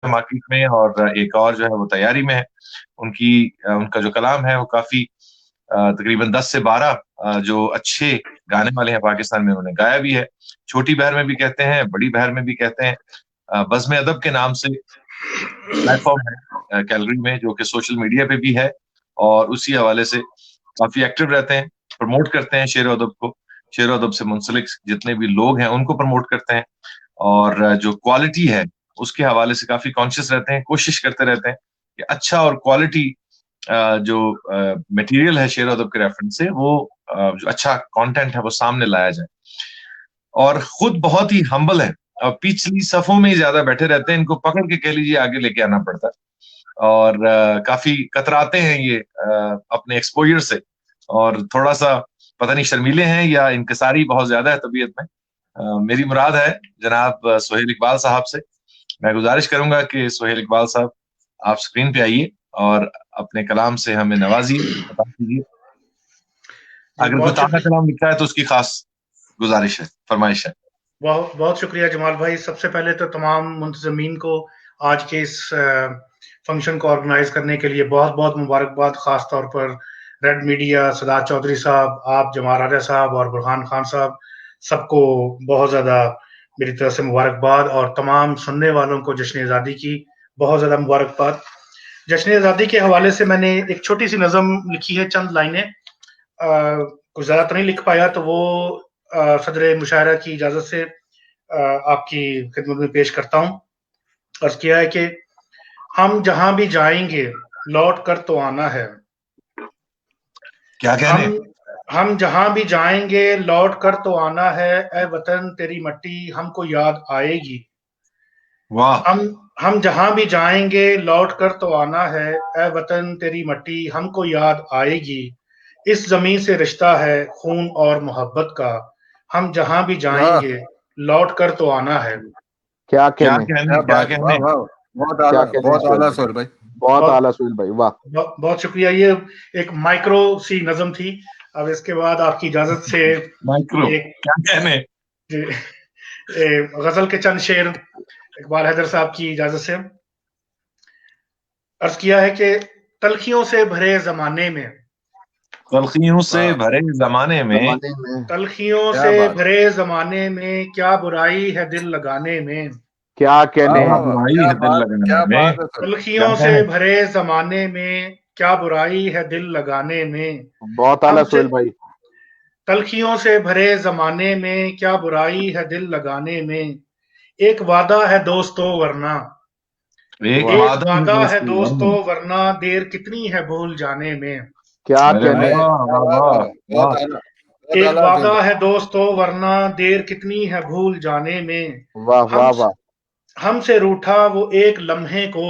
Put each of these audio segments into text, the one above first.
Market में, और एक और जो है वो तैयारी में है। उनका जो कलाम है वो काफी तकरीबन 10 से 12 जो अच्छे गाने वाले हैं पाकिस्तान में, उन्होंने गाया भी है। छोटी बहर में भी कहते हैं, बड़ी बहर में भी कहते हैं। बज़्म अदब के नाम से प्लेटफॉर्म है कैलगरी में, जो कि सोशल मीडिया पे भी है, और उसी हवाले से काफी एक्टिव रहते हैं, प्रमोट करते हैं शेर अदब को। शेर अदब से मुंसलिक जितने भी लोग हैं उनको प्रमोट करते हैं, और जो क्वालिटी है उसके हवाले से काफी कॉन्शियस रहते हैं, कोशिश करते रहते हैं कि अच्छा और क्वालिटी जो मटेरियल है शेर अदब के रेफरेंस से, वो जो अच्छा कंटेंट है वो सामने लाया जाए। और खुद बहुत ही हम्बल है, और पिछली सफों में ही ज्यादा बैठे रहते हैं, इनको पकड़ के कह लीजिए आगे लेके आना पड़ता है। और काफी कतराते हैं ये अपने एक्सपोजर से, और थोड़ा सा पता नहीं शर्मीले हैं या इनकिसारी बहुत ज्यादा है तबीयत में। मेरी मुराद है जनाब सोहेल इकबाल साहब से। मैं गुजारिश करूंगा कि सोहेल इकबाल साहब आप स्क्रीन पे आइए और अपने कलाम से हमें नवाजिए, बता दीजिए। जी अगर कोई बहुत ताज़ा शुक्रिया। कलाम लिखा है तो उसकी खास गुजारिश है, फरमाइश है। बहुत बहुत शुक्रिया जमाल भाई। सबसे पहले तो तमाम मुंतजमीन को आज के इस फंक्शन को ऑर्गेनाइज करने के लिए बहुत बहुत मुबारकबाद। खास तौर पर रेड मीडिया, सदात चौधरी साहब, आप, जमाल राजा साहब और बुरहान खान साहब, सबको बहुत ज़्यादा मेरी तरफ से मुबारकबाद। और तमाम सुनने वालों को जश्न आज़ादी की बहुत ज़्यादा मुबारकबाद। जश्न आज़ादी के हवाले से मैंने एक छोटी सी नज़म लिखी है, चंद लाइनें। कुछ ज़्यादा तो नहीं लिख पाया, तो वो सदर मुशायरा की इजाज़त से आपकी खिदमत में पेश करता हूँ। अर्ज़ किया है कि हम जहाँ भी जाएंगे लौट कर तो आना है। क्या कहने। हम हम जहाँ भी जाएंगे लौट कर तो आना है, ए वतन तेरी मट्टी हमको याद आएगी। वाह। हम हम जहाँ भी जाएंगे लौट कर तो आना है, ए वतन तेरी मट्टी हमको याद आएगी। इस जमीन से रिश्ता है खून और मोहब्बत का, हम जहाँ भी वाह जाएंगे लौट कर तो आना है। क्या क्या कहने, कहने, क्या क्या बात है, वाह कहने। वाह, बहुत क्या आला, कहने बहुत सुहेल आला भाई, सोहेल भाई। बहुत बहुत आला सुहेल भाई, वाह। बहुत शुक्रिया। ये एक माइक्रो सी नज़म थी। अब इसके बाद आपकी इजाजत से माइक्रो, एक क्या कहने। गजल के चंद शेर इकबाल हैदर साहब की इजाजत से। अर्ज किया है कि तलखियों से भरे जमाने में, तलखियों से वाह, भरे जमाने में, जमाने में तलखियों क्या से बात, भरे जमाने में क्या बुराई है दिल लगाने में। क्या वाह कहने, क्या वाह वाह, बुराई है दिल लगाने क्या में। बात है सोहेल भाई। क्या तलखियों से कहने। भरे जमाने में क्या बुराई है दिल लगाने में। बहुत आला हमसे सुहेल भाई। तलखियों से भरे जमाने में क्या बुराई है दिल लगाने में। एक वादा है दोस्तों वरना, एक वाह, एक वादा है वादा है दोस्तों दोस्तों वरना। वरना देर कितनी है भूल जाने में। क्या अरे कहने, वाह, क्या वाह बात, वाह वाह वाह, वाह। बहुत एक आला सोहेल वादा भाई। है दोस्तों वरना देर कितनी है भूल जाने में। वाह हम वाह वाह। हमसे रूठा वो एक लम्हे को,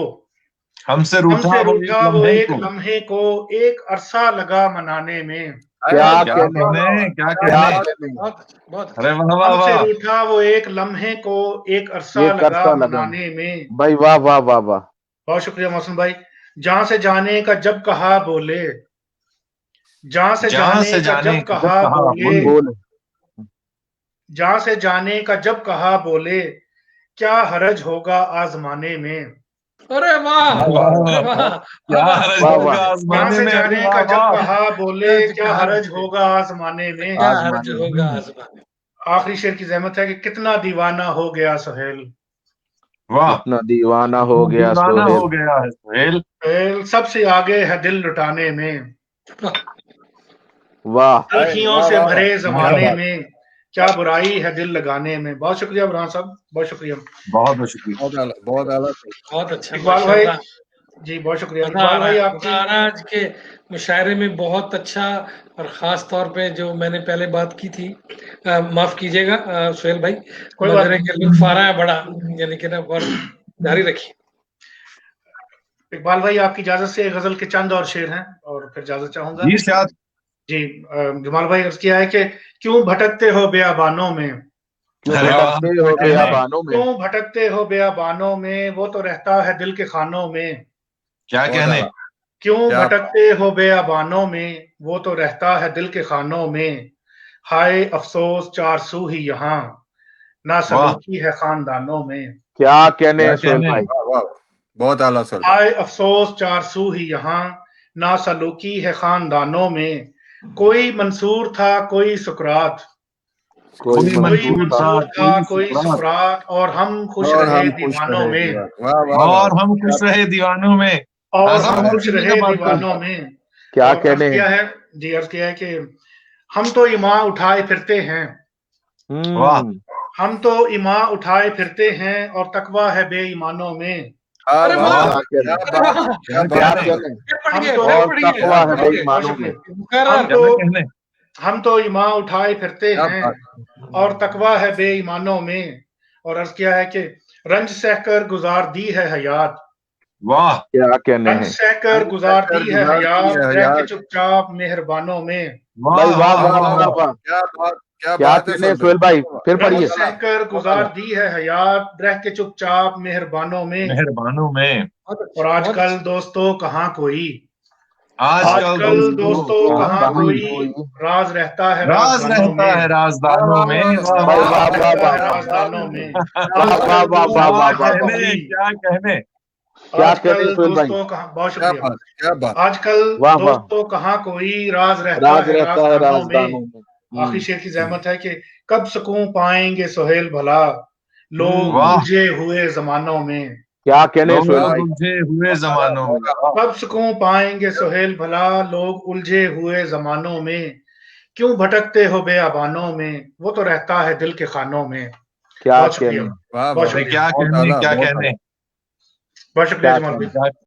हमसे रूठा हमसे वो एक रूठा वो लम्हे एक को। लम्हे को एक अरसा लगा मनाने में। हाय क्या हाय, क्या कहने, वाह वाह कहने, वाह, क्या क्या क्या कहने। बात, कहने, बहुत अच्छा, बहुत अरे अच्छा। वाह वाह हमसे वाह। रूठा वो एक लम्हे को एक अरसा एक लगा अरसा लगा मनाने में। भाई, वाह वाह वाह वाह। बहुत शुक्रिया मोहसिन भाई। जहां से जाने का जब कहा बोले, जहां से जहां जाने से का जाने जब का जब कहा कहा बोले, बोले। बोल, जहां से जाने का जब कहा बोले क्या हरज होगा आजमाने में। अरे वाह, वाह वाह वाह वाह, अरे वाह। वाह, क्या वाह। हरज वाह होगा वाह, जहां आजमाने से में, अरे जाने वाह का जब वाह। कहा बोले क्या हरज होगा आजमाने में। क्या हर्ज आजमाने में, होगा आजमाने। आखिरी शेर की जहमत है कि कितना दीवाना हो गया सुहेल। वाह। कितना दीवाना हो कितना गया दीवाना सोहेल। हो गया है सुहेल। सुहेल सबसे आगे है दिल लुटाने में। वाह, तलखियों वाह से वाह वाह, भरे क्या जमाने बात, में क्या बुराई है दिल लगाने में। बहुत शुक्रिया बुरहान साहब, बहुत शुक्रिया। बहुत बहुत शुक्रिया। बहुत आला। बहुत अच्छा, इकबाल भाई, माशाल्लाह। जी बहुत शुक्रिया। मजा आ इकबाल रहा भाई है, मजा आपकी, आ रहा है आज के मुशायरे में। बहुत अच्छा। और ख़ास तौर पे जो मैंने पहले बात की थी, माफ़ कीजिएगा सुहेल भाई, कोई बात नज़र के लुत्फ़ आ रहा है बड़ा, यानी कि ना, और जारी रखिए। इकबाल भाई आपकी इजाजत से गजल के चंद और शेर हैं और फिर इजाजत चाहूंगा। जी शायद। जी जमाल भाई अर्ज किया है कि क्यों भटकते हो बेआबानों में, क्यों अरे वाह, भटकते क्या हो क्या कहने। बात, बेअबानों में। क्यों भटकते हो बेआबानों में वो तो रहता है दिल के खानों में। क्या बहुत कहने। आला, क्यों क्या भटकते हो बेआबानों में वो तो रहता है दिल के खानों में। हाय अफसोस चार सू ही यहाँ ना वाह। सलूकी है खानदानों में। क्या कहने क्या हैं सोहेल कहने? भाई, वाह वाह, बहुत आला सर। आए अफसोस 400 ही यहाँ, ना सलूकी है खानदानों में। कोई मंसूर था कोई सुकरात, कोई कोई मंसूर था मंसूर था कोई सुकरात, और हम खुश और रहे हम खुश दीवानों रहे में। दीवान। वाह वाह वाह, और हम खुश रहे दीवानों में। और आज़म हम और खुश किसी का रहे बात दीवानों में। क्या और कहने अर्ज किया हैं। है जी, अर्ज किया है कि हम तो ईमा उठाए फिरते हैं, वाह हम तो ईमा उठाए फिरते हैं, और तकवा है बेईमानों में। वाह अरे वाह, वाह, क्या क्या कहने बात, क्या क्या क्या बात कहने? है। कहने हम पढ़िए तो फिर और पढ़िए, तकवा है बहुत बेईमानों में। शुक्रिया। हम मुकर्रर। क्या तो कहने? हम तो ईमा उठाए फिरते क्या हैं, बात। और तकवा है बेईमानों में। और अर्ज किया है कि रंज सहकर गुजार दी है हयात, वाह क्या कहने रंज हैं सहकर गुजार दी है गुजार दी हयात, है रह के हयात। चुपचाप मेहरबानों में। भाई, वाह वाह वाह वाह वाह वाह वाह। वाह। क्या बात, क्या क्या बात है कहने हैं सर। सोहेल भाई, फिर रंज पढ़िए। सहकर गुजार दी है हयात, रह के चुपचाप मेहरबानों में। मेहरबानों में। बहुत और अच्छा, बहुत आजकल अच्छा। दोस्तों कहाँ कोई, आजकल आजकल दोस्तों कहाँ कहाँ कोई, कोई राज रहता है राज राजदानों रहता है में। राजदानों में। वाह भाई, वाह वाह राज वाह रहता वाह है वाह राजदानों में। वाह वाह आजकल वाह वाह दोस्तों वाह कहाँ वाह। कहने, कोई, क्या कहने? क्या कहने आजकल सोहेल भाई। दोस्तों कहाँ, बहुत क्या शुक्रिया। बात, क्या बात। आजकल वाह वाह। दोस्तों कहाँ कोई, राज रहता राज है रहता है राजदानों राजदानों में। में। आखिरी शेर की जहमत है कि कब सुकून पाएंगे सोहेल भला, लोग वाह। उलझे हुए जमानों में। क्या कहने हैं लोग सोहेल भाई। उलझे हुए जमानों में। वाह। कब सुकून पाएंगे सोहेल भला, लोग उलझे हुए जमानों में। क्यों भटकते हो बेअबानों में, वो तो रहता है दिल के खानों में। क्या बहुत शुक्रिया, कहने वाह बहुत वाह, अरे शुक्रिया, क्या बहुत कहने, आला, क्या बहुत कहने? आला। बहुत शुक्रिया क्या जमाल कहने। भाई। क्या